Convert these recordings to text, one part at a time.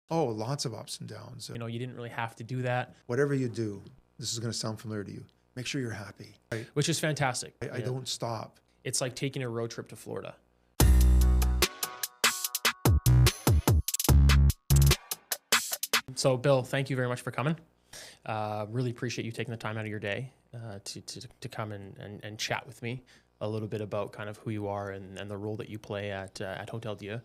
Oh, lots of ups and downs. You know, you didn't really have to do that, Whatever you do, this is going to sound familiar to you. Make sure you're happy. which is fantastic. I don't stop. It's like taking a road trip to Florida. So, Bill, thank you very much for coming. Really appreciate you taking the time out of your day to come and chat with me a little bit about kind of who you are and the role that you play at Hotel-Dieu.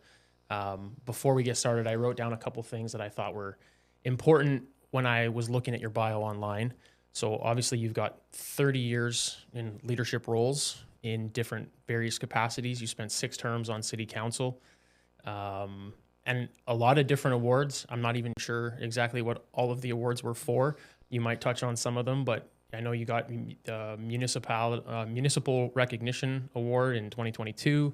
Before we get started, I wrote down a couple things that I thought were important when I was looking at your bio online. So obviously you've got 30 years in leadership roles in different various capacities. You spent 6 terms on city council, and a lot of different awards. I'm not even sure exactly what all of the awards were for. You might touch on some of them, but I know you got the Municipal Recognition Award in 2022,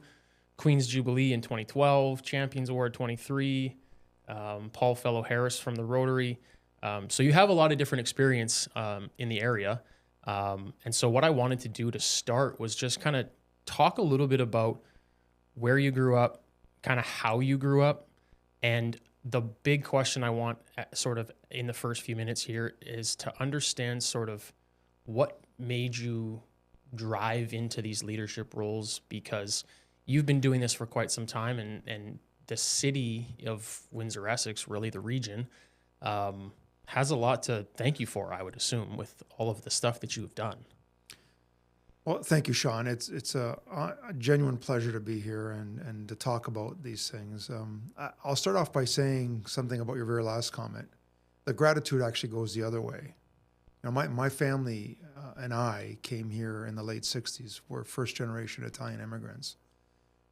Queen's Jubilee in 2012, Champions Award 23, Paul Fellow Harris from the Rotary. So you have a lot of different experience in the area. And so what I wanted to do to start was just kind of talk a little bit about where you grew up, kind of how you grew up. And the big question I want sort of in the first few minutes here is to understand sort of what made you drive into these leadership roles, because you've been doing this for quite some time, and the city of Windsor, Essex, really the region, has a lot to thank you for, I would assume, with all of the stuff that you've done. Well, thank you, Sean. It's a genuine pleasure to be here and to talk about these things. I'll start off by saying something about your very last comment. The gratitude actually goes the other way. You know, my family and I came here in the late 60s. We're first-generation Italian immigrants.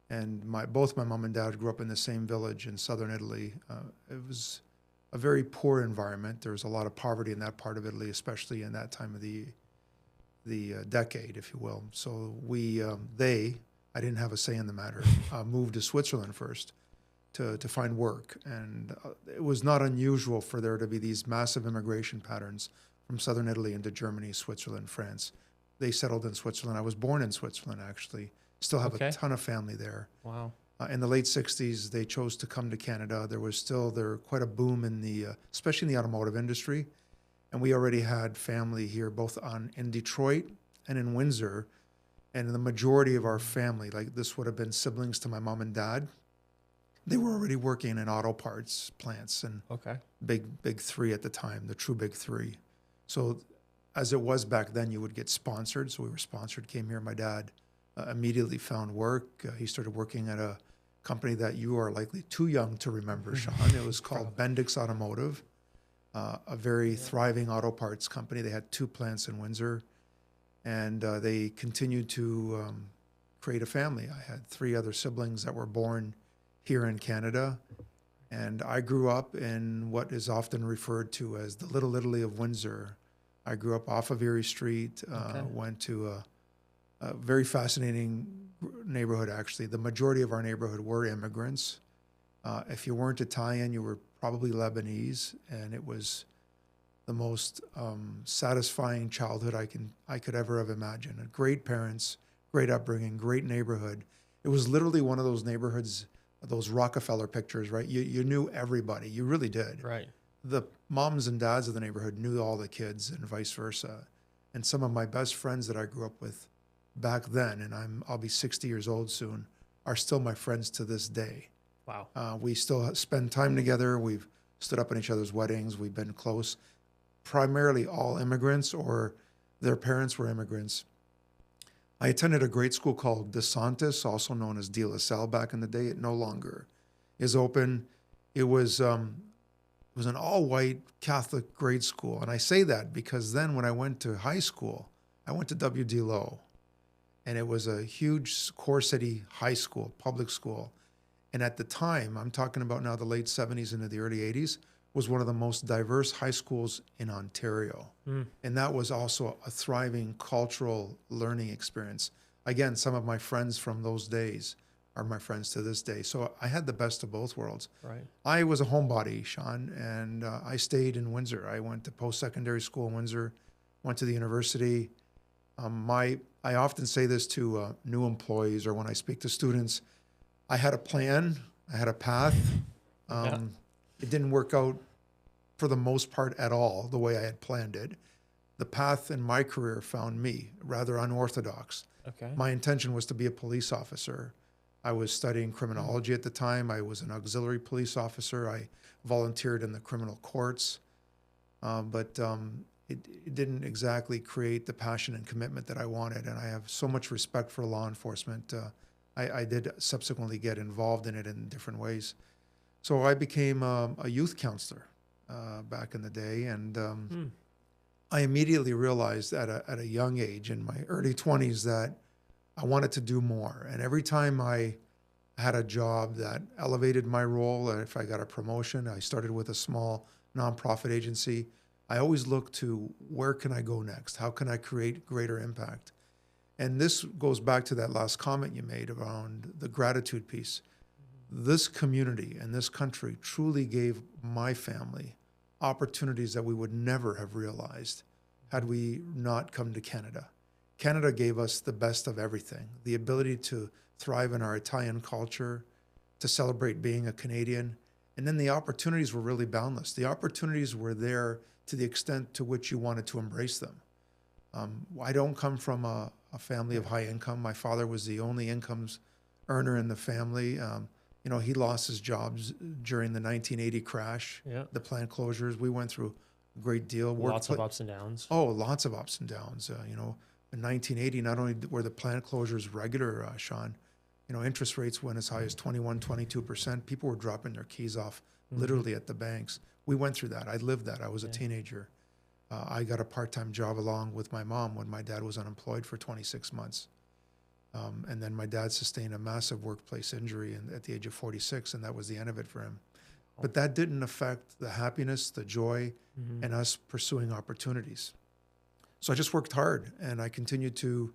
And both my mom and dad grew up in the same village in southern Italy. It was a very poor environment. There was a lot of poverty in that part of Italy, especially in that time of the decade, if you will. So I didn't have a say in the matter, moved to Switzerland first to find work. And it was not unusual for there to be these massive immigration patterns from southern Italy into Germany, Switzerland, France. They settled in Switzerland. I was born in Switzerland, actually. Still have a ton of family there. Wow. In the late 60s, they chose to come to Canada. There was still quite a boom especially in the automotive industry. And we already had family here, both in Detroit and in Windsor. And the majority of our family, like this would have been siblings to my mom and dad, they were already working in auto parts plants and big three at the time, the true big three. So as it was back then, you would get sponsored. So we were sponsored, came here. My dad immediately found work. He started working at a company that you are likely too young to remember, Sean. It was called Bendix Automotive. A very thriving auto parts company. They had 2 plants in Windsor, and they continued to create a family. I had 3 other siblings that were born here in Canada, and I grew up in what is often referred to as the Little Italy of Windsor. I grew up off of Erie Street, went to a very fascinating neighborhood, actually. The majority of our neighborhood were immigrants. If you weren't Italian, you were probably Lebanese, and it was the most satisfying childhood I could ever have imagined. Great parents, great upbringing, great neighborhood. It was literally one of those neighborhoods, those Rockefeller pictures, right? You knew everybody. You really did. Right. The moms and dads of the neighborhood knew all the kids and vice versa. And some of my best friends that I grew up with back then, and I'll be 60 years old soon, are still my friends to this day. Wow. We still spend time together. We've stood up in each other's weddings. We've been close. Primarily all immigrants or their parents were immigrants. I attended a great school called DeSantis, also known as De La Salle back in the day. It no longer is open. It was an all-white Catholic grade school. And I say that because then when I went to high school, I went to W.D. Lowe. And it was a huge core city high school, public school. And at the time, I'm talking about now the late 70s into the early 80s, was one of the most diverse high schools in Ontario. And that was also a thriving cultural learning experience. Again, some of my friends from those days are my friends to this day. So I had the best of both worlds. Right. I was a homebody, Sean, and I stayed in Windsor. I went to post-secondary school in Windsor, went to the university. I often say this to new employees or when I speak to students. I had a plan, I had a path. It didn't work out for the most part at all the way I had planned it. The path in my career found me rather unorthodox. Okay. My intention was to be a police officer. I was studying criminology at the time. I was an auxiliary police officer. I volunteered in the criminal courts, but it didn't exactly create the passion and commitment that I wanted. And I have so much respect for law enforcement. I did subsequently get involved in it in different ways. So I became a youth counselor back in the day, and I immediately realized at a young age, in my early 20s, that I wanted to do more. And every time I had a job that elevated my role, or if I got a promotion, I started with a small nonprofit agency. I always looked to where can I go next? How can I create greater impact? And this goes back to that last comment you made around the gratitude piece. This community and this country truly gave my family opportunities that we would never have realized had we not come to Canada. Canada gave us the best of everything, the ability to thrive in our Italian culture, to celebrate being a Canadian, and then the opportunities were really boundless. The opportunities were there to the extent to which you wanted to embrace them. I don't come from a family of high income. My father was the only incomes earner in the family. He lost his jobs during the 1980 crash, the plant closures. We went through a great deal. Lots of ups and downs. Oh, lots of ups and downs. In 1980, not only were the plant closures regular, Sean, interest rates went as high as 21, 22%. People were dropping their keys off literally at the banks. We went through that. I lived that. I was a teenager. I got a part-time job along with my mom when my dad was unemployed for 26 months. And then my dad sustained a massive workplace injury at the age of 46, and that was the end of it for him. But that didn't affect the happiness, the joy, and us pursuing opportunities. So I just worked hard, and I continued to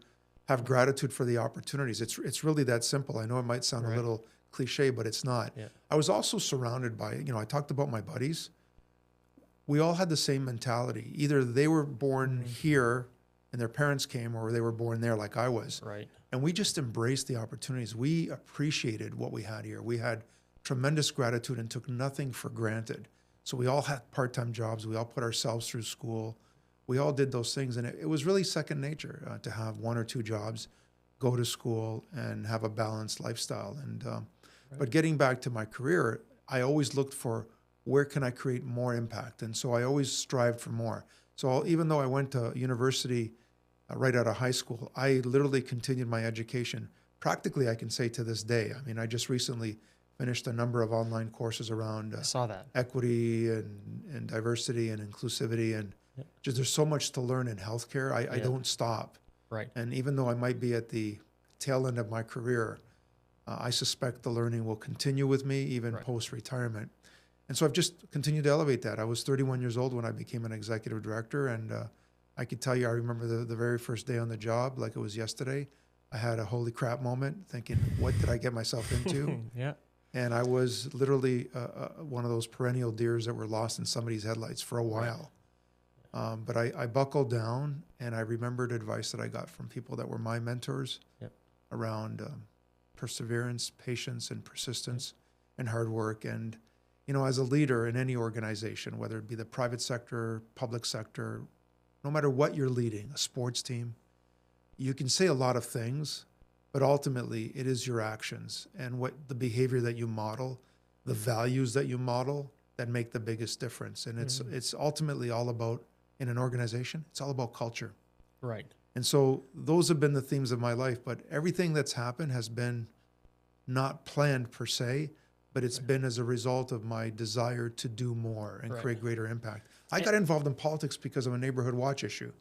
have gratitude for the opportunities. It's really that simple. I know it might sound a little cliche, but it's not. Yeah. I was also surrounded by, I talked about my buddies. We all had the same mentality. Either they were born here and their parents came, or they were born there like I was. Right. And we just embraced the opportunities. We appreciated what we had here. We had tremendous gratitude and took nothing for granted. So we all had part-time jobs. We all put ourselves through school. We all did those things. And it was really second nature to have one or two jobs, go to school, and have a balanced lifestyle. And But getting back to my career, I always looked for where can I create more impact? And so I always strived for more. So even though I went to university right out of high school, I literally continued my education. Practically, I can say to this day. I mean, I just recently finished a number of online courses around I saw that. equity and diversity and inclusivity. And just there's so much to learn in healthcare. I don't stop. Right. And even though I might be at the tail end of my career, I suspect the learning will continue with me even post-retirement. And so I've just continued to elevate that. I was 31 years old when I became an executive director, and I could tell you, I remember the very first day on the job like it was yesterday. I had a holy crap moment thinking, what did I get myself into? And I was literally one of those perennial deers that were lost in somebody's headlights for a while. But I buckled down, and I remembered advice that I got from people that were my mentors around perseverance, patience, and persistence, and hard work. And, as a leader in any organization, whether it be the private sector, public sector, no matter what you're leading, a sports team, you can say a lot of things, but ultimately it is your actions and what the behavior that you model, the values that you model that make the biggest difference. And it's ultimately all about, in an organization, it's all about culture. Right. And so those have been the themes of my life, but everything that's happened has been not planned per se, but it's been as a result of my desire to do more and create greater impact. I got involved in politics because of a neighborhood watch issue.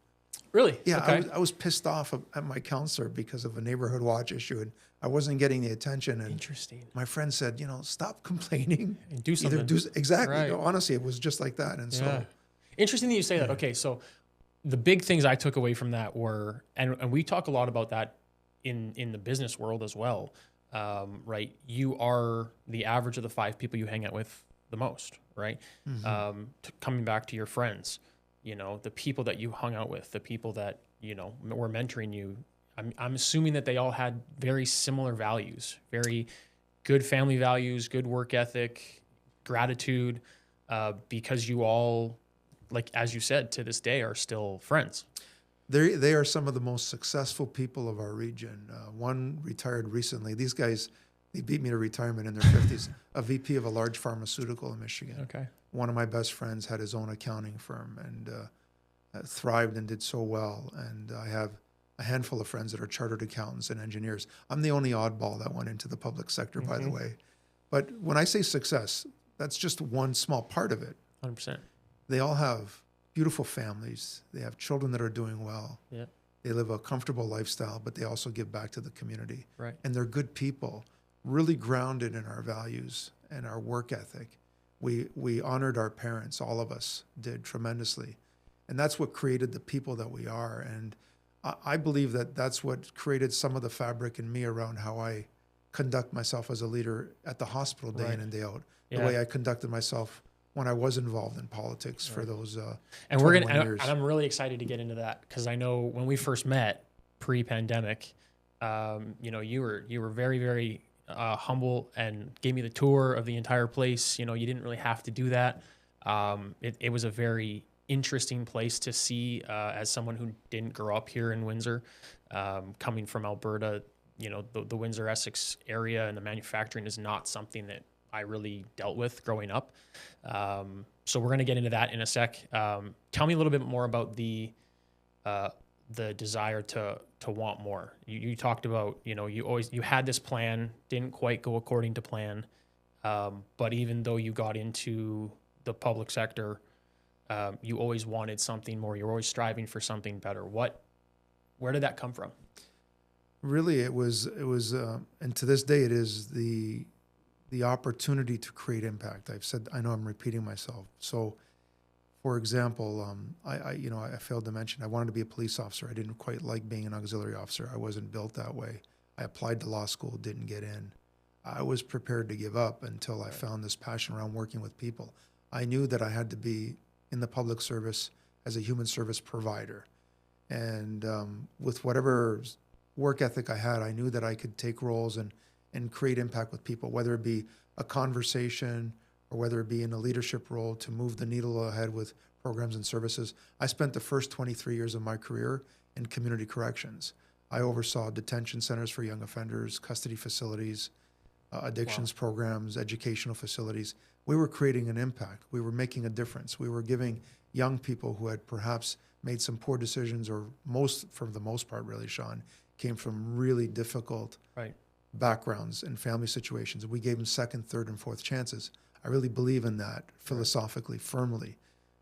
Really? Yeah, Okay. I was pissed off at my counselor because of a neighborhood watch issue, and I wasn't getting the attention. And Interesting. my friend said, stop complaining. And do something. Exactly. Right. Honestly, it was just like that. And so, interesting that you say that. Okay, so the big things I took away from that were, and we talk a lot about that in the business world as well. Right? You are the average of the 5 people you hang out with the most, right? Coming back to your friends, the people that you hung out with, the people that, were mentoring you, I'm assuming that they all had very similar values, very good family values, good work ethic, gratitude, because you all, like, as you said, to this day are still friends. They are some of the most successful people of our region. One retired recently. These guys, they beat me to retirement in their 50s. A VP of a large pharmaceutical in Michigan. Okay. One of my best friends had his own accounting firm and thrived and did so well. And I have a handful of friends that are chartered accountants and engineers. I'm the only oddball that went into the public sector, by the way. But when I say success, that's just one small part of it. 100%. They all have beautiful families. They have children that are doing well. Yeah. They live a comfortable lifestyle, but they also give back to the community. Right. And they're good people, really grounded in our values and our work ethic. We honored our parents, all of us did tremendously. And that's what created the people that we are. And I believe that that's what created some of the fabric in me around how I conduct myself as a leader at the hospital day in and day out. The way I conducted myself when I was involved in politics for those and 21 years. And I'm really excited to get into that, because I know when we first met pre-pandemic, you were very, very humble and gave me the tour of the entire place. You didn't really have to do that. It was a very interesting place to see, as someone who didn't grow up here in Windsor, coming from Alberta. The Windsor Essex area and the manufacturing is not something that I really dealt with growing up. So we're going to get into that in a sec. Tell me a little bit more about the desire to want more. You talked about, you had this plan, didn't quite go according to plan. But even though you got into the public sector, you always wanted something more. You're always striving for something better. Where did that come from? Really, it was, and to this day, it is the opportunity to create impact. I know I'm repeating myself. So, for example, I failed to mention I wanted to be a police officer. I didn't quite like being an auxiliary officer. I wasn't built that way. I applied to law school, didn't get in. I was prepared to give up until I found this passion around working with people. I knew that I had to be in the public service as a human service provider. And with whatever work ethic I had, I knew that I could take roles and create impact with people, whether it be a conversation or whether it be in a leadership role to move the needle ahead with programs and services. I spent the first 23 years of my career in community corrections. I oversaw detention centers for young offenders, custody facilities, addictions programs, educational facilities. We were creating an impact. We were making a difference. We were giving young people who had perhaps made some poor decisions, or for the most part, really, Sean, came from really difficult backgrounds and family situations. We gave them second, third, and fourth chances. I really believe in that philosophically, firmly.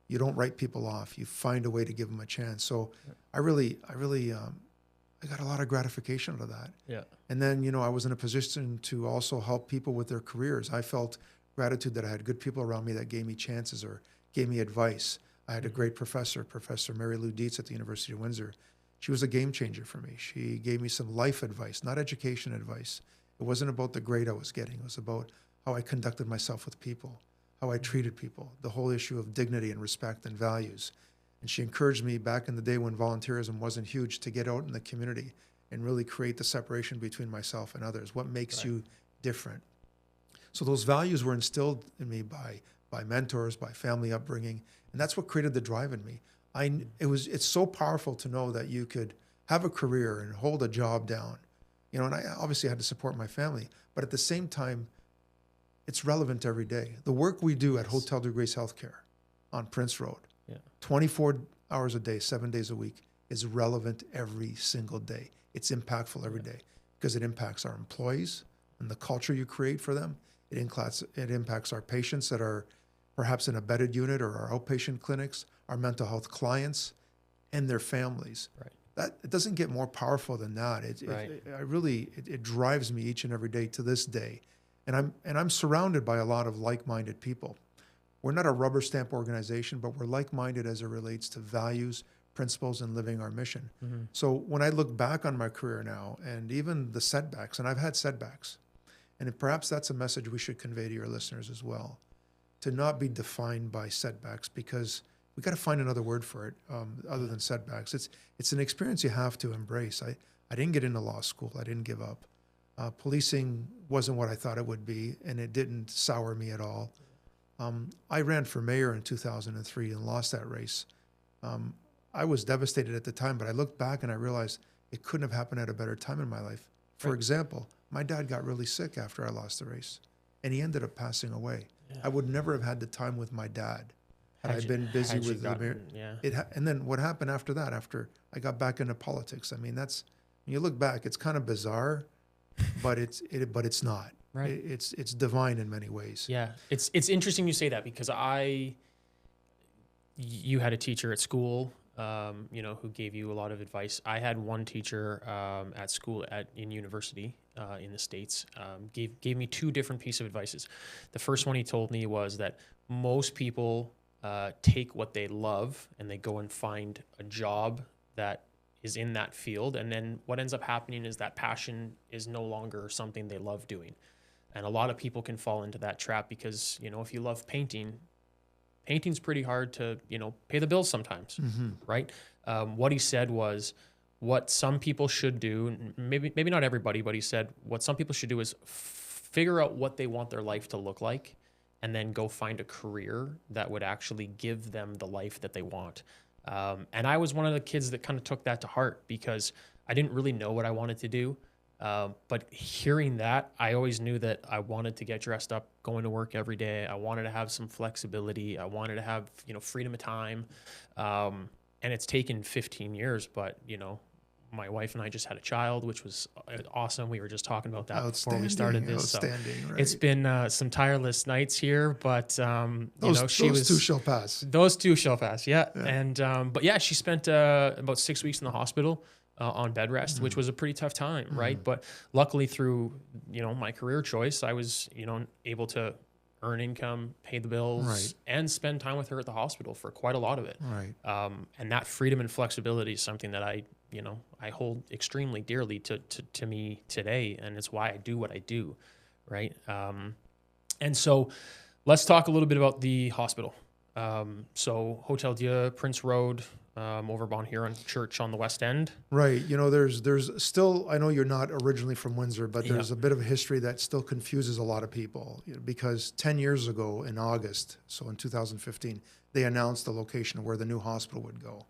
You don't write people off. You find a way to give them a chance. So I got a lot of gratification out of that. Yeah. And then, I was in a position to also help people with their careers. I felt gratitude that I had good people around me that gave me chances or gave me advice. I had a great professor, Professor Mary Lou Dietz at the University of Windsor. She was a game changer for me. She gave me some life advice, not education advice. It wasn't about the grade I was getting. It was about how I conducted myself with people, how I treated people, the whole issue of dignity and respect and values. And she encouraged me back in the day when volunteerism wasn't huge to get out in the community and really create the separation between myself and others. What makes you different? So those values were instilled in me by mentors, by family upbringing, and that's what created the drive in me. It's so powerful to know that you could have a career and hold a job down, and I obviously had to support my family, but at the same time, it's relevant every day. The work we do at Hotel-Dieu Healthcare on Prince Road, 24 hours a day, 7 days a week, is relevant every single day. It's impactful every day because it impacts our employees and the culture you create for them. It impacts our patients that are perhaps in a bedded unit or our outpatient clinics, our mental health clients, and their families. Right. It doesn't get more powerful than that. It drives me each and every day to this day, and I'm surrounded by a lot of like-minded people. We're not a rubber stamp organization, but we're like-minded as it relates to values, principles, and living our mission. Mm-hmm. So when I look back on my career now, and even the setbacks, and I've had setbacks, and perhaps that's a message we should convey to your listeners as well, to not be defined by setbacks, because we got to find another word for it other than setbacks. It's an experience you have to embrace. I didn't get into law school. I didn't give up. Policing wasn't what I thought it would be, and it didn't sour me at all. I ran for mayor in 2003 and lost that race. I was devastated at the time, but I looked back and I realized it couldn't have happened at a better time in my life. For Right. example, my dad got really sick after I lost the race, and he ended up passing away. Yeah. I would never have had the time with my dad had I been busy had you with the mayor. gotten, yeah. And then what happened after that? After I got back into politics, I mean, that's when you look back, it's kind of bizarre, but it's not. Right. It's divine in many ways. Yeah, it's interesting you say that because you had a teacher at school, who gave you a lot of advice. I had one teacher at school in university in the States gave me two different pieces of advices. The first one he told me was that most people take what they love and they go and find a job that is in that field, and then what ends up happening is that passion is no longer something they love doing. And a lot of people can fall into that trap because, if you love painting's pretty hard to, pay the bills sometimes, right? What he said was what some people should do, maybe not everybody, but he said what some people should do is figure out what they want their life to look like and then go find a career that would actually give them the life that they want. And I was one of the kids that kind of took that to heart because I didn't really know what I wanted to do. But hearing that, I always knew that I wanted to get dressed up, going to work every day. I wanted to have some flexibility. I wanted to have, freedom of time. And it's taken 15 years, but, my wife and I just had a child, which was awesome. We were just talking about that before we started this. Outstanding, right? It's been some tireless nights here, but, those two shall pass. Those two shall pass, yeah. And, but yeah, she spent about 6 weeks in the hospital. On bed rest, which was a pretty tough time, right? But luckily through, my career choice, I was, able to earn income, pay the bills, Right. and spend time with her at the hospital for quite a lot of it. Right. And that freedom and flexibility is something that I hold extremely dearly to me today. And it's why I do what I do, right? And so let's talk a little bit about the hospital. So Hotel-Dieu, Prince Road, over Bon Huron Church on the West End. Right. There's still, I know you're not originally from Windsor, but there's a bit of a history that still confuses a lot of people because 10 years ago in August, so in 2015, they announced the location of where the new hospital would go.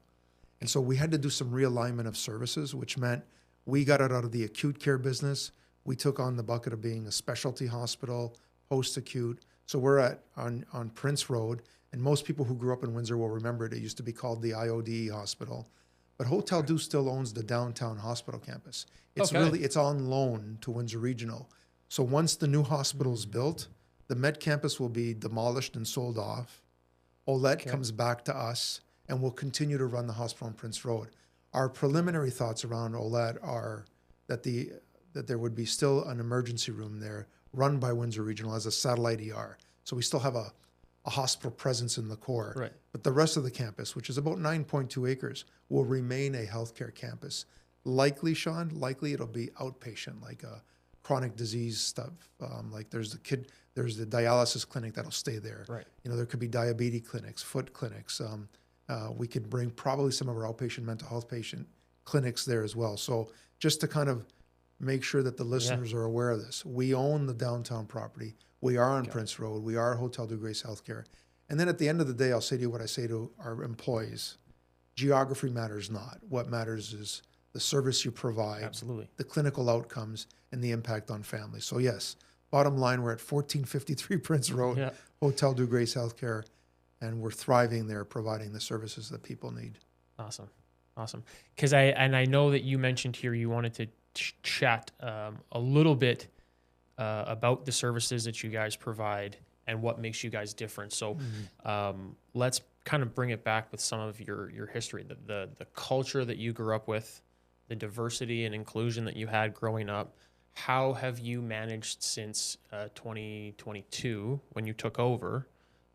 And so we had to do some realignment of services, which meant we got it out of the acute care business. We took on the bucket of being a specialty hospital, post-acute. So we're on Prince Road. And most people who grew up in Windsor will remember it. It used to be called the IOD Hospital. But Hotel-Dieu still owns the downtown hospital campus. It's on loan to Windsor Regional. So once the new hospital is built, the Med campus will be demolished and sold off. OLED comes back to us, and we'll continue to run the hospital on Prince Road. Our preliminary thoughts around OLED are that there would be still an emergency room there run by Windsor Regional as a satellite ER. So we still have a hospital presence in the core. Right. But the rest of the campus, which is about 9.2 acres, will remain a healthcare campus. Likely, Sean, it'll be outpatient, like chronic disease stuff. Like there's the dialysis clinic that'll stay there. Right. There could be diabetes clinics, foot clinics. We could bring probably some of our outpatient mental health patient clinics there as well. So just to kind of make sure that the listeners are aware of this, we own the downtown property. We are on Prince Road. We are Hotel-Dieu Grace Healthcare. And then at the end of the day, I'll say to you what I say to our employees. Geography matters not. What matters is the service you provide, Absolutely. the clinical outcomes, and the impact on families. So yes, bottom line, we're at 1453 Prince Road, Hotel-Dieu Grace Healthcare, and we're thriving there, providing the services that people need. Awesome. Because I know that you mentioned here you wanted to chat a little bit about the services that you guys provide and what makes you guys different. So let's kind of bring it back with some of your history, the culture that you grew up with, the diversity and inclusion that you had growing up. How have you managed since 2022 when you took over?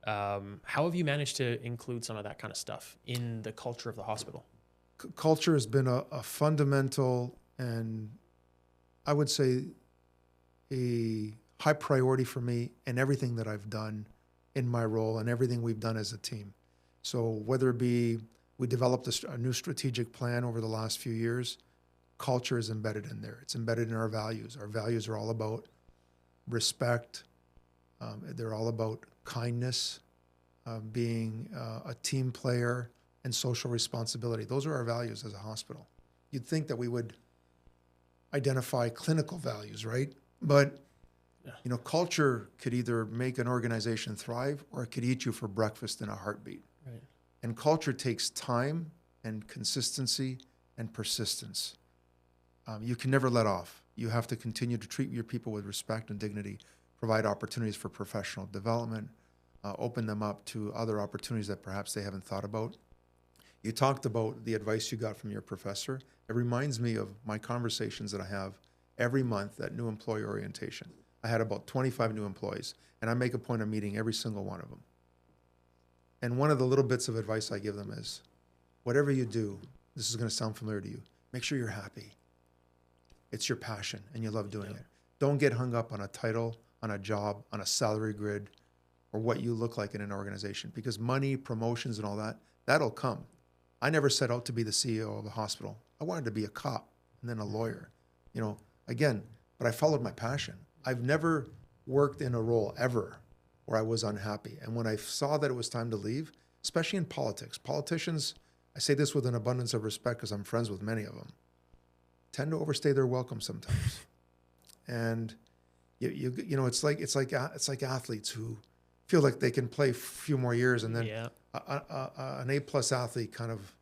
How have you managed to include some of that kind of stuff in the culture of the hospital? Culture has been a fundamental and I would say a high priority for me in everything that I've done in my role and everything we've done as a team. So whether it be we developed a new strategic plan over the last few years, culture is embedded in there. It's embedded in our values. Our values are all about respect. They're all about kindness, being a team player, and social responsibility. Those are our values as a hospital. You'd think that we would identify clinical values, right? But you know, culture could either make an organization thrive or it could eat you for breakfast in a heartbeat. Right. And culture takes time and consistency and persistence. You can never let off. You have to continue to treat your people with respect and dignity, provide opportunities for professional development, open them up to other opportunities that perhaps they haven't thought about. You talked about the advice you got from your professor. It reminds me of my conversations that I have every month at new employee orientation. I had about 25 new employees, and I make a point of meeting every single one of them. And one of the little bits of advice I give them is, whatever you do, this is going to sound familiar to you, make sure you're happy. It's your passion, and you love doing it. Don't get hung up on a title, on a job, on a salary grid, or what you look like in an organization, because money, promotions, and all that, that'll come. I never set out to be the CEO of a hospital. I wanted to be a cop and then a lawyer, you know, again, but I followed my passion. I've never worked in a role ever where I was unhappy. And when I saw that it was time to leave, especially in politics, politicians, I say this with an abundance of respect because I'm friends with many of them, tend to overstay their welcome sometimes. And you know, it's like athletes who feel like they can play a few more years, and then an A+ athlete kind of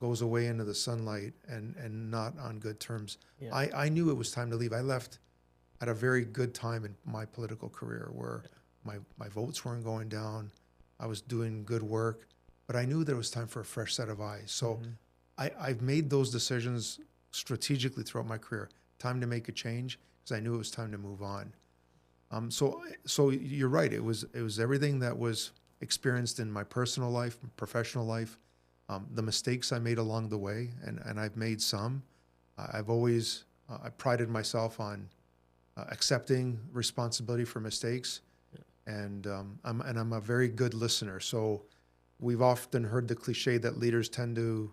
goes away into the sunlight and not on good terms. Yeah. I knew it was time to leave. I left at a very good time in my political career where my votes weren't going down. I was doing good work, but I knew there was time for a fresh set of eyes. So I've made those decisions strategically throughout my career. Time to make a change because I knew it was time to move on. So you're right. It was everything that was experienced in my personal life, professional life, the mistakes I made along the way, and I've made some. I've always I prided myself on accepting responsibility for mistakes, and I'm a very good listener. So we've often heard the cliche that leaders tend to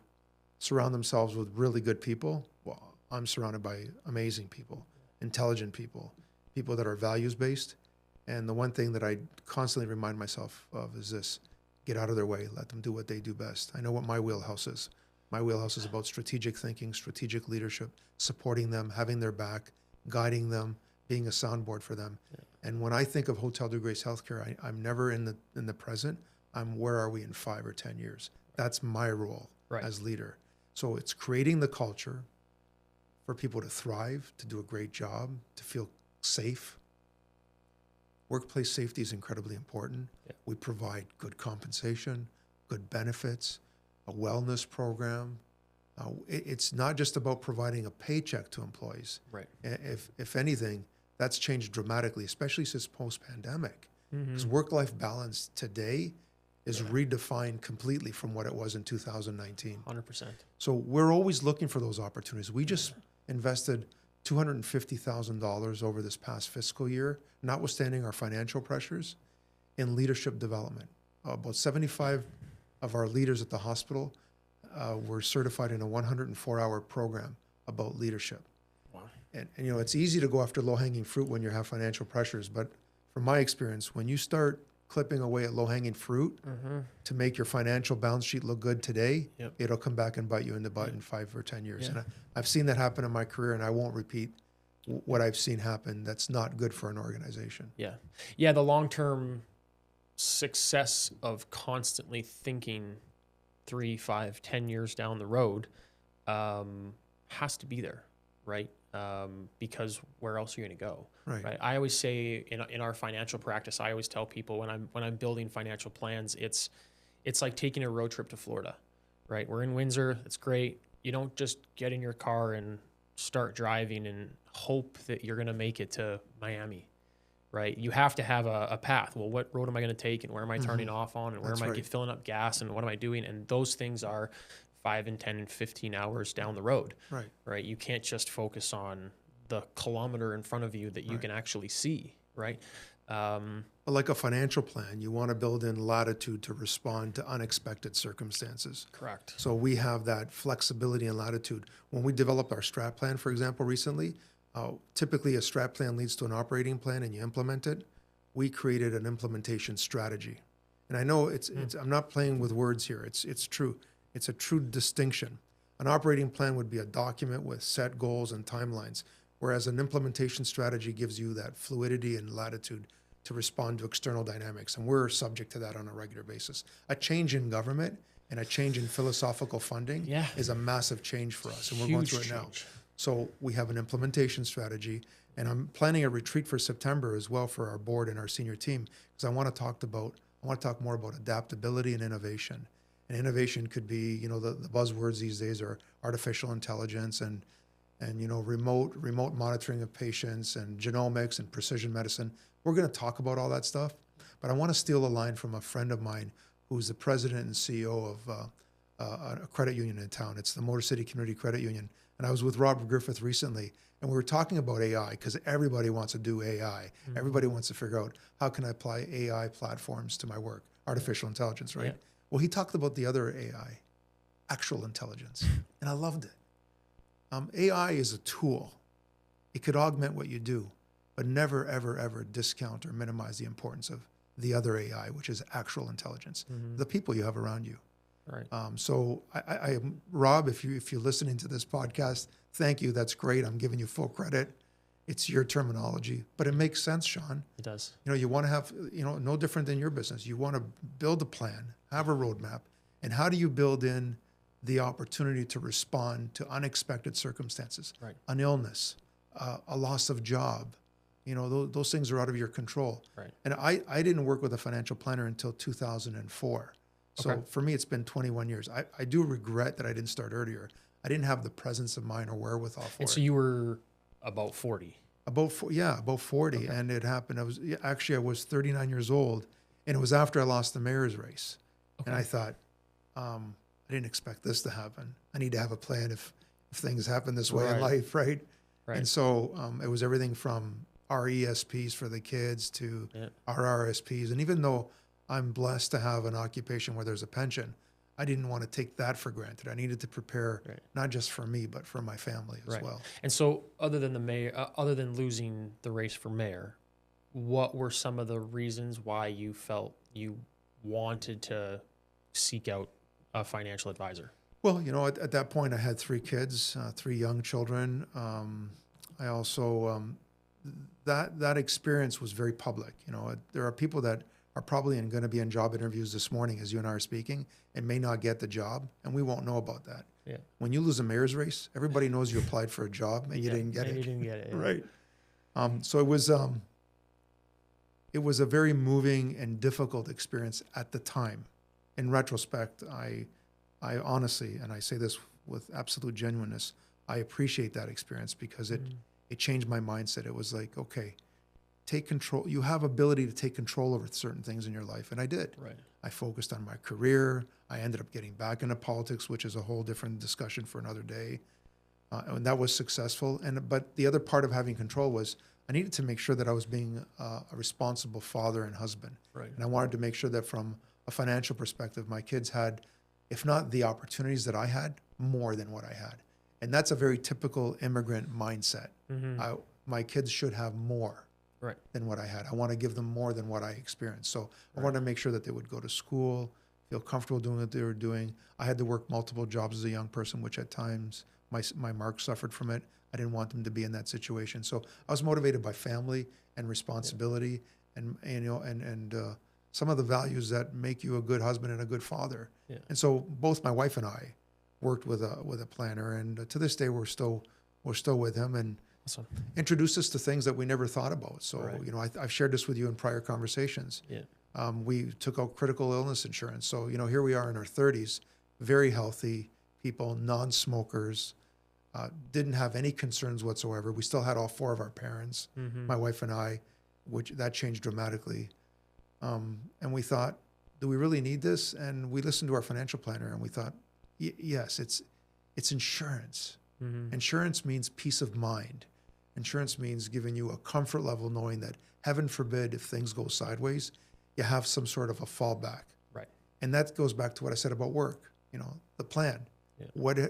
surround themselves with really good people. Well, I'm surrounded by amazing people, intelligent people, people that are values-based. And the one thing that I constantly remind myself of is this: get out of their way, let them do what they do best. I know what my wheelhouse is. My wheelhouse is about strategic thinking, strategic leadership, supporting them, having their back, guiding them, being a soundboard for them. Yeah. And when I think of Hotel-Dieu Grace Healthcare, I'm never in the present. I'm where are we in 5 or 10 years? That's my role as leader. So it's creating the culture for people to thrive, to do a great job, to feel safe. Workplace safety is incredibly important. Yeah. We provide good compensation, good benefits, a wellness program. It's not just about providing a paycheck to employees. Right. If anything, that's changed dramatically, especially since post-pandemic. Because work-life balance today is redefined completely from what it was in 2019. 100%. So we're always looking for those opportunities. We just invested $250,000 over this past fiscal year, notwithstanding our financial pressures, in leadership development. About 75 of our leaders at the hospital were certified in a 104-hour program about leadership. Wow. And you know, it's easy to go after low-hanging fruit when you have financial pressures, but from my experience, when you start clipping away at low-hanging fruit to make your financial balance sheet look good today, it'll come back and bite you in the butt in 5 or 10 years. And I've seen that happen in my career, and I won't repeat what I've seen happen that's not good for an organization. Yeah, the long-term success of constantly thinking 3, 5, 10 years down the road has to be there, right? Because where else are you going to go? Right. I always say in our financial practice, I always tell people when I'm building financial plans, it's like taking a road trip to Florida, right? We're in Windsor. It's great. You don't just get in your car and start driving and hope that you're going to make it to Miami, right? You have to have a path. Well, what road am I going to take, and where am I turning off on, and where am I filling up gas, and what am I doing? And those things are 5 and 10 and 15 hours down the road. Right. You can't just focus on the kilometer in front of you that you can actually see, right? But like a financial plan, you want to build in latitude to respond to unexpected circumstances. Correct. So we have that flexibility and latitude. When we developed our strat plan, for example, recently, typically a strat plan leads to an operating plan and you implement it. we created an implementation strategy. And I know it's I'm not playing with words here. It's true. It's a true distinction. An operating plan would be a document with set goals and timelines, whereas an implementation strategy gives you that fluidity and latitude to respond to external dynamics. And we're subject to that on a regular basis. A change in government and a change in philosophical funding is a massive change for us. And we're going through it now. So we have an implementation strategy, and I'm planning a retreat for September as well for our board and our senior team, because I want to talk more about adaptability and innovation. And innovation could be, the buzzwords these days are artificial intelligence and remote monitoring of patients and genomics and precision medicine. We're going to talk about all that stuff, but I want to steal a line from a friend of mine who's the president and CEO of a credit union in town. It's the Motor City Community Credit Union. And I was with Rob Griffith recently, and we were talking about AI because everybody wants to do AI. Mm-hmm. Everybody wants to figure out, how can I apply AI platforms to my work? Artificial intelligence, right? Yeah. Well, he talked about the other AI, actual intelligence, and I loved it. AI is a tool. It could augment what you do, but never, ever, ever discount or minimize the importance of the other AI, which is actual intelligence, the people you have around you. Right. So Rob, if you're listening to this podcast, thank you. That's great. I'm giving you full credit. It's your terminology, but it makes sense, Sean. It does. You want to have, no different than your business. You want to build a plan, have a roadmap, and how do you build in the opportunity to respond to unexpected circumstances, right? An illness, a loss of job. Those things are out of your control. Right. And I didn't work with a financial planner until 2004. So for me, it's been 21 years. I do regret that I didn't start earlier. I didn't have the presence of mind or wherewithal for it. And so you were about 40? About 40. Okay. And it happened. I was 39 years old, and it was after I lost the mayor's race. Okay. And I thought, I didn't expect this to happen. I need to have a plan if things happen this way in life, right? And so it was everything from our ESPs for the kids to our RSPs. And even though I'm blessed to have an occupation where there's a pension, I didn't want to take that for granted. I needed to prepare not just for me, but for my family as well. And so other than the mayor, other than losing the race for mayor, what were some of the reasons why you felt you wanted to seek out a financial advisor? Well, at that point I had 3 kids, 3 young children. I also, that experience was very public. There are people that are probably going to be in job interviews this morning as you and I are speaking and may not get the job, and we won't know about that. Yeah. When you lose a mayor's race, everybody knows you applied for a job and you didn't get it. You didn't get it. Right. So it was a very moving and difficult experience at the time. In retrospect, I honestly, and I say this with absolute genuineness, I appreciate that experience because it changed my mindset. It was like, okay, take control. You have ability to take control over certain things in your life. And I did. Right. I focused on my career. I ended up getting back into politics, which is a whole different discussion for another day. And that was successful. But the other part of having control was I needed to make sure that I was being a responsible father and husband. Right. And I wanted to make sure that from a financial perspective, my kids had, if not the opportunities that I had, more than what I had. And that's a very typical immigrant mindset. Mm-hmm. My kids should have more than what I had. I want to give them more than what I experienced. So I wanted to make sure that they would go to school, feel comfortable doing what they were doing. I had to work multiple jobs as a young person, which at times my mark suffered from it. I didn't want them to be in that situation. So I was motivated by family and responsibility and some of the values that make you a good husband and a good father. Yeah. And so both my wife and I worked with a planner, and to this day we're still with him, and awesome. Introduced us to things that we never thought about. So I've shared this with you in prior conversations. Yeah. We took out critical illness insurance. So here we are in our 30s, very healthy people, non-smokers, didn't have any concerns whatsoever. We still had all 4 of our parents, my wife and I, which that changed dramatically. And we thought, do we really need this? And we listened to our financial planner, and we thought, yes, it's insurance. Mm-hmm. Insurance means peace of mind. Insurance means giving you a comfort level knowing that, heaven forbid, if things go sideways, you have some sort of a fallback. Right. And that goes back to what I said about work, the plan. Yeah.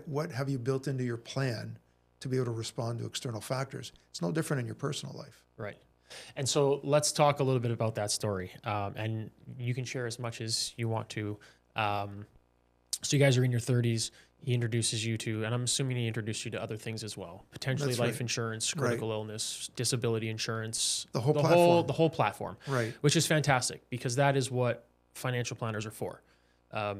What have you built into your plan to be able to respond to external factors? It's no different in your personal life. Right. And so let's talk a little bit about that story. And you can share as much as you want to. So you guys are in your 30s. He introduces you to, and I'm assuming he introduced you to other things as well, potentially That's life right. insurance, Right. critical illness, disability insurance, The whole platform. the whole platform, Right. which is fantastic because that is what financial planners are for.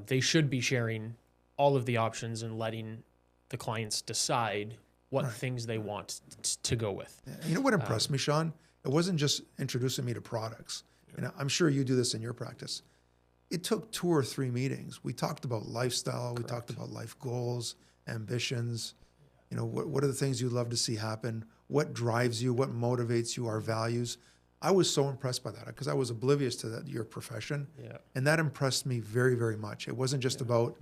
They should be sharing all of the options and letting the clients decide what Right. things they want to go with. Yeah. You know what impressed me, Sean? It wasn't just introducing me to products. And I'm sure you do this in your practice. It took 2 or 3 meetings. We talked about lifestyle. We talked about life goals, ambitions. You know, what are the things you'd love to see happen? What drives you? What motivates you? Our values. I was so impressed by that because I was oblivious to that, your profession. Yeah. And that impressed me very, very much. It wasn't just about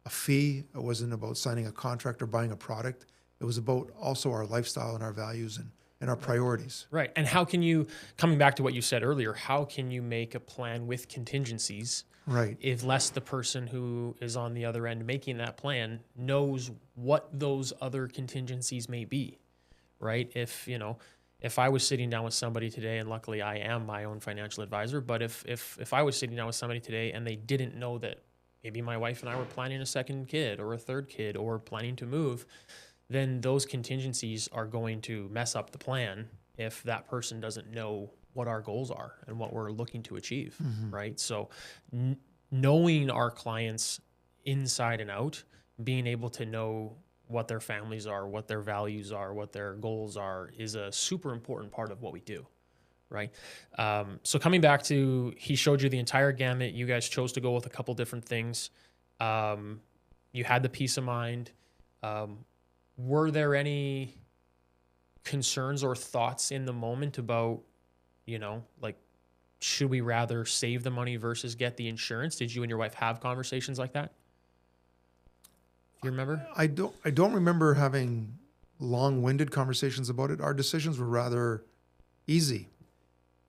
a fee. It wasn't about signing a contract or buying a product. It was about also our lifestyle and our values and our priorities. Right. And how can you, coming back to what you said earlier, how can you make a plan with contingencies Right. if less the person who is on the other end making that plan knows what those other contingencies may be, right? If, you know, if I was sitting down with somebody today, and luckily I am my own financial advisor, but if I was sitting down with somebody today and they didn't know that maybe my wife and I were planning a second kid or a third kid or planning to move, then those contingencies are going to mess up the plan if that person doesn't know what our goals are and what we're looking to achieve, right? So knowing our clients inside and out, being able to know what their families are, what their values are, what their goals are, is a super important part of what we do, right? So coming back to, he showed you the entire gamut. You guys chose to go with a couple different things. You had the peace of mind. Were there any concerns or thoughts in the moment about, you know, like, should we rather save the money versus get the insurance? Did you and your wife have conversations like that? Do you remember? I don't remember having long-winded conversations about it. Our decisions were rather easy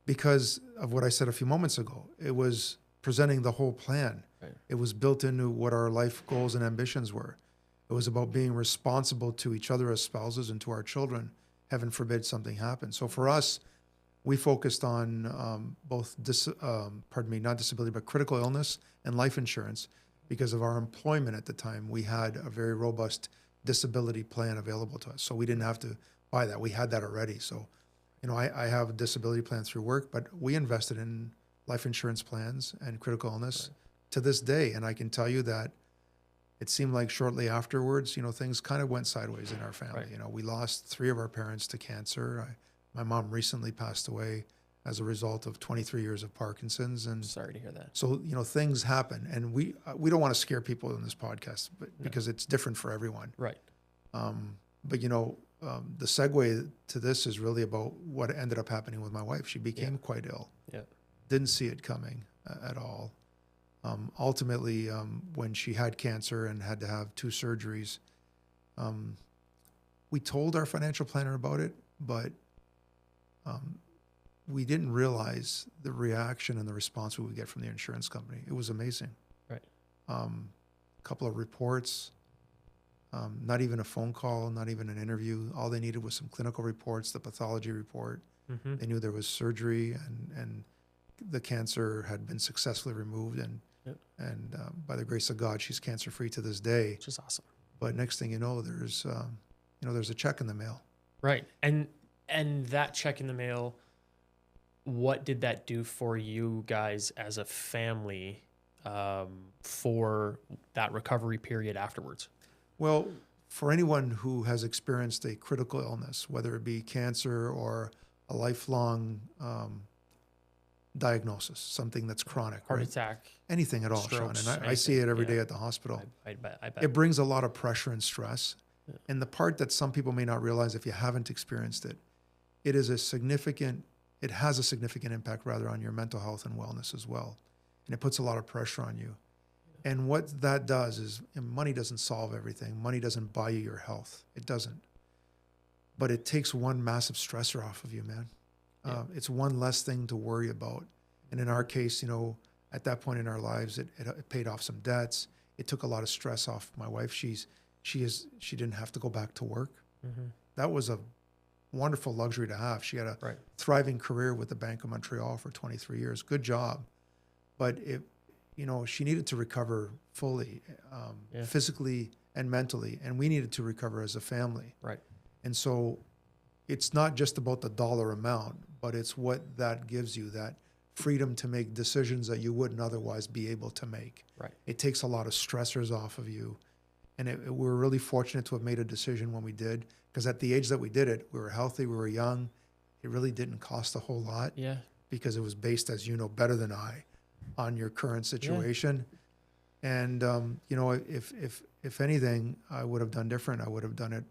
because of what I said a few moments ago. It was presenting the whole plan. Right. It was built into what our life goals and ambitions were. It was about being responsible to each other as spouses and to our children. Heaven forbid something happened. So for us, we focused on both, not disability, but critical illness and life insurance. Because of our employment at the time, we had a very robust disability plan available to us. So we didn't have to buy that. We had that already. So, you know, I have a disability plan through work, but we invested in life insurance plans and critical illness to this day. And I can tell you that it seemed like shortly afterwards, you know, things kind of went sideways in our family. You know, we lost 3 of our parents to cancer. My mom recently passed away as a result of 23 years of Parkinson's. And Sorry to hear that. so, you know, things happen, and we don't want to scare people in this podcast, but because it's different for everyone. Right. But you know, the segue to this is really about what ended up happening with my wife. She became quite ill. Yeah. Didn't see it coming at all. Ultimately, when she had cancer and had to have 2 surgeries, we told our financial planner about it, but we didn't realize the reaction and the response we would get from the insurance company. It was amazing. Right. A couple of reports, not even a phone call, not even an interview. All they needed was some clinical reports, the pathology report. Mm-hmm. They knew there was surgery and the cancer had been successfully removed. And by the grace of God, she's cancer-free to this day. Which is awesome. But next thing you know, there's a check in the mail. Right. And that check in the mail, what did that do for you guys as a family for that recovery period afterwards? Well, for anyone who has experienced a critical illness, whether it be cancer or a lifelong diagnosis, something that's chronic, Heart right? attack, Anything at all, strokes, Sean. And I see it every day yeah. at the hospital. I bet. It brings a lot of pressure and stress. Yeah. And the part that some people may not realize if you haven't experienced it, it has a significant impact rather on your mental health and wellness as well. And it puts a lot of pressure on you. And what that does is, money doesn't solve everything. Money doesn't buy you your health. It doesn't. But it takes one massive stressor off of you, man. Yeah. It's one less thing to worry about. And in our case, you know, at that point in our lives, it paid off some debts. It took a lot of stress off my wife. She didn't have to go back to work. Mm-hmm. That was a wonderful luxury to have. She had a Right. thriving career with the Bank of Montreal for 23 years. Good job. But she needed to recover fully, Yeah. physically and mentally, and we needed to recover as a family. Right. And so it's not just about the dollar amount, but it's what that gives you, that freedom to make decisions that you wouldn't otherwise be able to make. Right. It takes a lot of stressors off of you. And we're really fortunate to have made a decision when we did, because at the age that we did it, we were healthy, we were young. It really didn't cost a whole lot Yeah. because it was based, as you know better than I, on your current situation. And, if anything, I would have done different. I would have done it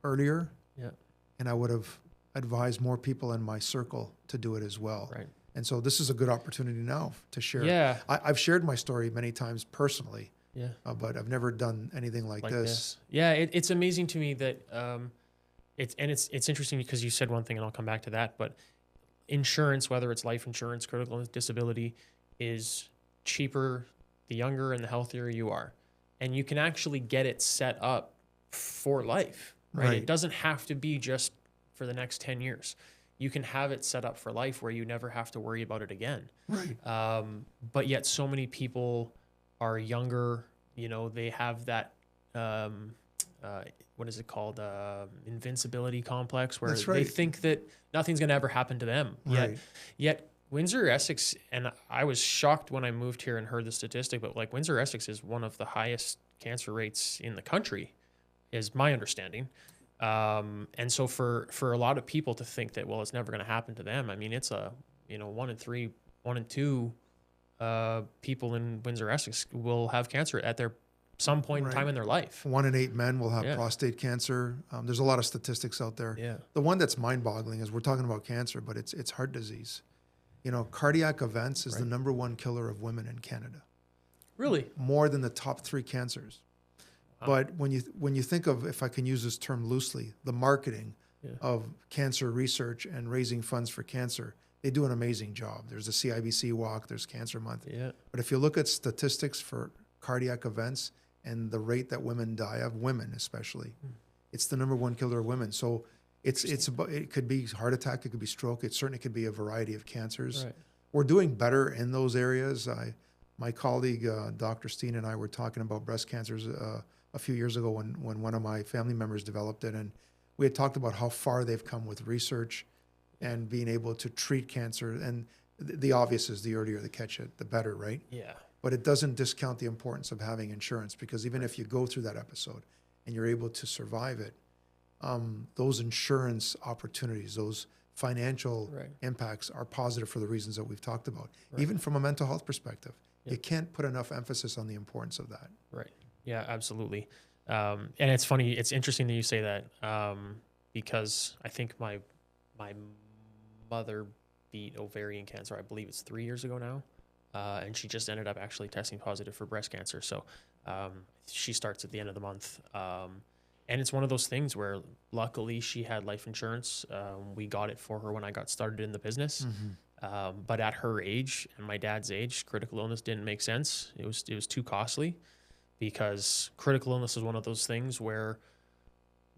earlier. Yeah. And I would have advised more people in my circle to do it as well. Right. And so this is a good opportunity now to share. Yeah. I've shared my story many times personally, Yeah. but I've never done anything like this. Yeah. It's amazing to me that it's interesting because you said one thing, and I'll come back to that. But insurance, whether it's life insurance, critical illness, disability, is cheaper the younger and the healthier you are, and you can actually get it set up for life. Right. It doesn't have to be just for the next 10 years. You can have it set up for life where you never have to worry about it again. Right. But yet so many people are younger, they have that, what is it called? Invincibility complex, where That's right. they think that nothing's going to ever happen to them. Right. Yet Windsor, Essex, and I was shocked when I moved here and heard the statistic, but like Windsor, Essex is one of the highest cancer rates in the country, is my understanding. And so for a lot of people to think that, well, it's never going to happen to them. I mean, it's 1 in 2 people in Windsor, Essex will have cancer at some point in time in their life. 1 in 8 men will have prostate cancer. There's a lot of statistics out there. Yeah. The one that's mind-boggling is we're talking about cancer, but it's heart disease. Cardiac events is the number 1 killer of women in Canada. Really? More than the top 3 cancers. But when you think of, if I can use this term loosely, the marketing of cancer research and raising funds for cancer, they do an amazing job. There's a CIBC walk, there's Cancer Month. Yeah. But if you look at statistics for cardiac events and the rate that women die of, women especially, it's the number 1 killer of women. So it could be heart attack, it could be stroke, it certainly could be a variety of cancers. Right. We're doing better in those areas. My colleague, Dr. Steen, and I were talking about breast cancers a few years ago when one of my family members developed it, and we had talked about how far they've come with research and being able to treat cancer. And the obvious is the earlier they catch it, the better, right? Yeah. But it doesn't discount the importance of having insurance, because even if you go through that episode and you're able to survive it, those insurance opportunities, those financial impacts are positive for the reasons that we've talked about. Even from a mental health perspective, you can't put enough emphasis on the importance of that. Right. Yeah, absolutely. And it's funny. It's interesting that you say that, because I think my mother beat ovarian cancer. I believe it's 3 years ago now. And she just ended up actually testing positive for breast cancer. So she starts at the end of the month. And it's one of those things where luckily she had life insurance. We got it for her when I got started in the business. But at her age and my dad's age, critical illness didn't make sense. It was too costly, because critical illness is one of those things where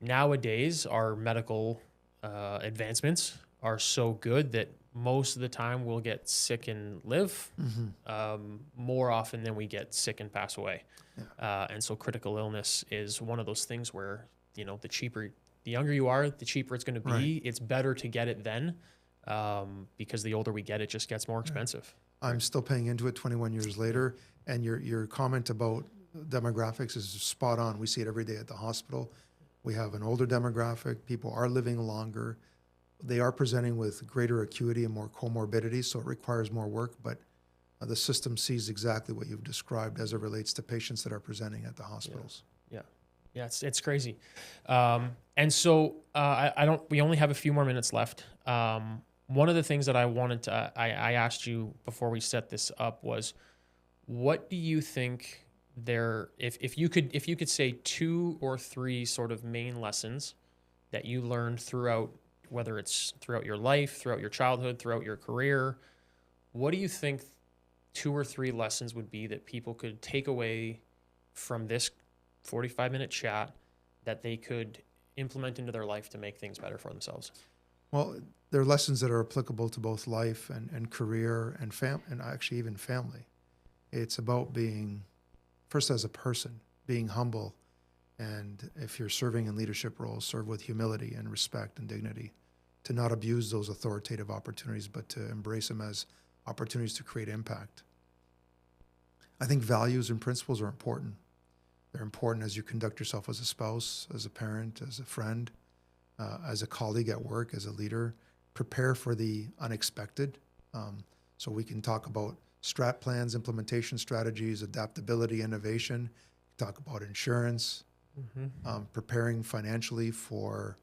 nowadays our medical advancements are so good that most of the time we'll get sick and live more often than we get sick and pass away. And so critical illness is one of those things where, the younger you are, the cheaper it's going to be. Right. It's better to get it then, because the older we get, it just gets more expensive. I'm still paying into it 21 years later. And your comment about demographics is spot on. We see it every day at the hospital. We have an older demographic. People are living longer. They are presenting with greater acuity and more comorbidities, so it requires more work, but the system sees exactly what you've described as it relates to patients that are presenting at the hospitals. Yeah, it's crazy. And so we only have a few more minutes left. One of the things that I wanted to, I asked you before we set this up was, what do you think if you could say 2 or 3 sort of main lessons that you learned throughout, whether it's throughout your life, throughout your childhood, throughout your career, what do you think 2 or 3 lessons would be that people could take away from this 45-minute chat that they could implement into their life to make things better for themselves? Well, there are lessons that are applicable to both life and career and actually even family. It's about being, first as a person, being humble, and if you're serving in leadership roles, serve with humility and respect and dignity, to not abuse those authoritative opportunities, but to embrace them as opportunities to create impact. I think values and principles are important. They're important as you conduct yourself as a spouse, as a parent, as a friend, as a colleague at work, as a leader. Prepare for the unexpected. So we can talk about strat plans, implementation strategies, adaptability, innovation. Talk about insurance, preparing financially for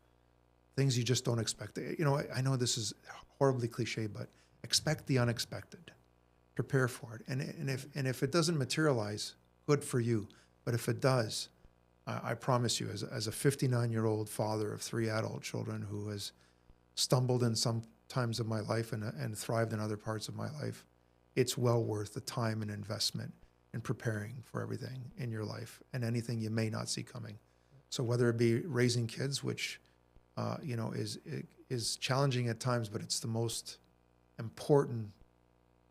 things you just don't expect. You know, I know this is horribly cliche, but expect the unexpected. Prepare for it. And if it doesn't materialize, good for you. But if it does, I promise you, as a 59-year-old father of 3 adult children who has stumbled in some times of my life and thrived in other parts of my life, it's well worth the time and investment in preparing for everything in your life and anything you may not see coming. So whether it be raising kids, which is challenging at times, but it's the most important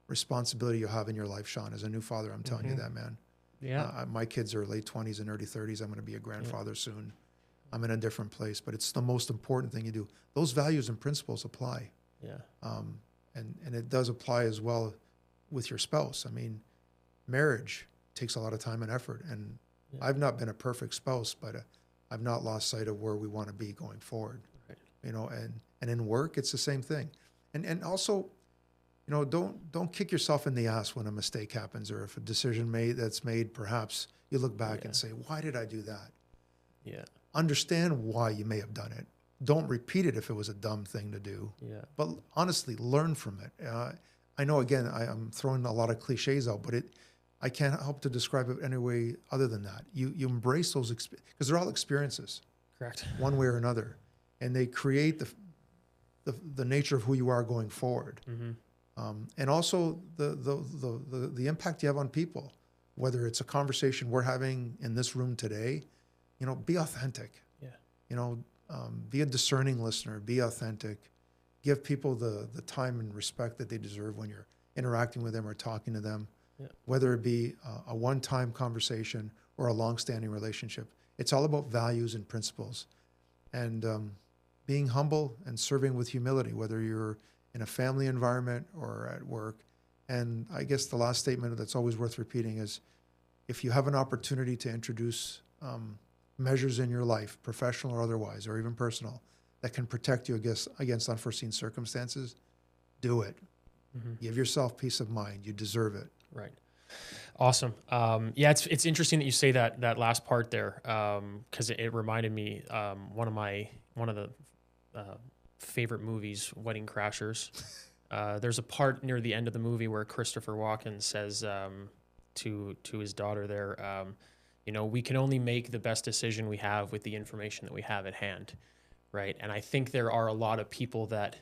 responsibility you have in your life, Sean. As a new father, I'm telling you that, man. Yeah. My kids are late 20s and early 30s. I'm going to be a grandfather soon. I'm in a different place, but it's the most important thing you do. Those values and principles apply. Yeah. And it does apply as well with your spouse. I mean, marriage takes a lot of time and effort. And I've not been a perfect spouse, but I've not lost sight of where we want to be going forward. Right. You know, and in work, it's the same thing. And also, you know, don't kick yourself in the ass when a mistake happens, or if a decision that's made, perhaps you look back and say, why did I do that? Yeah. Understand why you may have done it. Don't repeat it if it was a dumb thing to do. Yeah. But honestly, learn from it. I know, again, I'm throwing a lot of cliches out, but I can't help to describe it any way other than that. You embrace those because they're all experiences. Correct. One way or another. And they create the nature of who you are going forward. And also the impact you have on people, whether it's a conversation we're having in this room today, you know, be authentic. Yeah. You know, be a discerning listener, be authentic, give people the time and respect that they deserve when you're interacting with them or talking to them, whether it be a one-time conversation or a long-standing relationship. It's all about values and principles, and being humble and serving with humility, whether you're in a family environment or at work. And I guess the last statement that's always worth repeating is, if you have an opportunity to introduce measures in your life, professional or otherwise, or even personal, that can protect you against unforeseen circumstances, do it. Give yourself peace of mind. You deserve it. Right. Awesome. Yeah, it's interesting that you say that last part there, because it reminded me one of the favorite movies, Wedding Crashers. There's a part near the end of the movie where Christopher Walken says to his daughter there, you know, we can only make the best decision we have with the information that we have at hand, right? And I think there are a lot of people that,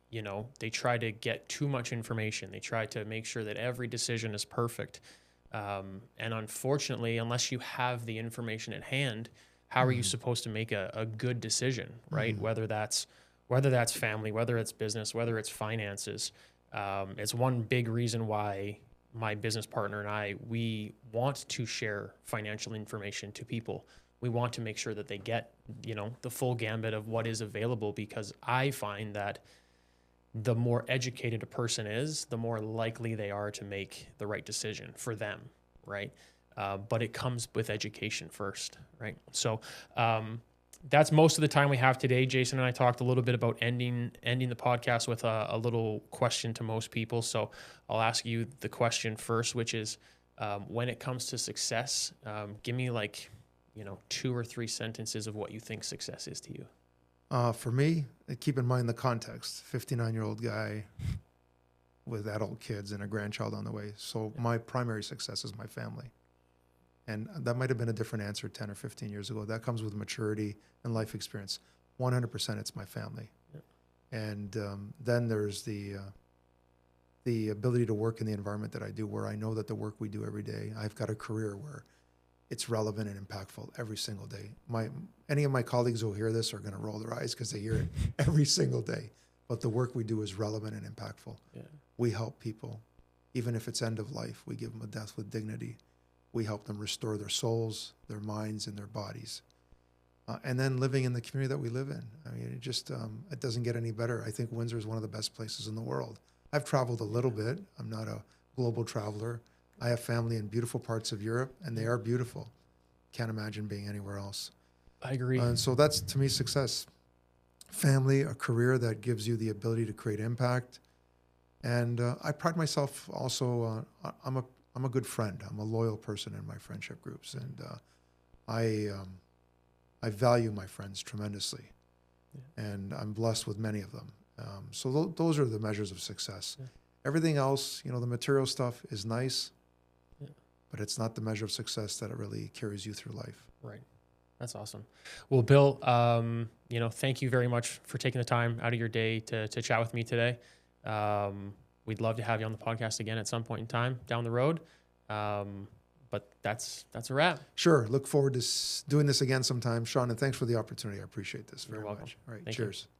you know, they try to get too much information. They try to make sure that every decision is perfect. And unfortunately, unless you have the information at hand, how are you supposed to make a good decision, right? Whether that's family, whether it's business, whether it's finances. It's one big reason why my business partner and I, we want to share financial information to people. We want to make sure that they get, you know, the full gambit of what is available, because I find that the more educated a person is, the more likely they are to make the right decision for them, right? But it comes with education first, right? So that's most of the time we have today. Jason and I talked a little bit about ending the podcast with a little question to most people. So I'll ask you the question first, which is, when it comes to success, give me 2 or 3 sentences of what you think success is to you. For me, keep in mind the context. 59-year-old guy with adult kids and a grandchild on the way. So my primary success is my family. And that might have been a different answer 10 or 15 years ago. That comes with maturity and life experience. 100% it's my family. Yep. And then there's the ability to work in the environment that I do, where I know that the work we do every day, I've got a career where it's relevant and impactful every single day. Any of my colleagues who hear this are going to roll their eyes because they hear it every single day. But the work we do is relevant and impactful. Yeah. We help people, even if it's end of life. We give them a death with dignity. We help them restore their souls, their minds, and their bodies. And then living in the community that we live in. I mean, it just, it doesn't get any better. I think Windsor is one of the best places in the world. I've traveled a little bit. I'm not a global traveler. I have family in beautiful parts of Europe, and they are beautiful. Can't imagine being anywhere else. I agree. And so that's, to me, success. Family, a career that gives you the ability to create impact. And I pride myself also, I'm a good friend. I'm a loyal person in my friendship groups. And I value my friends tremendously. Yeah. And I'm blessed with many of them. So those are the measures of success. Yeah. Everything else, the material stuff is nice, but it's not the measure of success that it really carries you through life. Right. That's awesome. Well, Bill, thank you very much for taking the time out of your day to chat with me today. We'd love to have you on the podcast again at some point in time down the road. But that's a wrap. Sure. Look forward to doing this again sometime, Sean, and thanks for the opportunity. I appreciate this very much. All right. Thank cheers. You.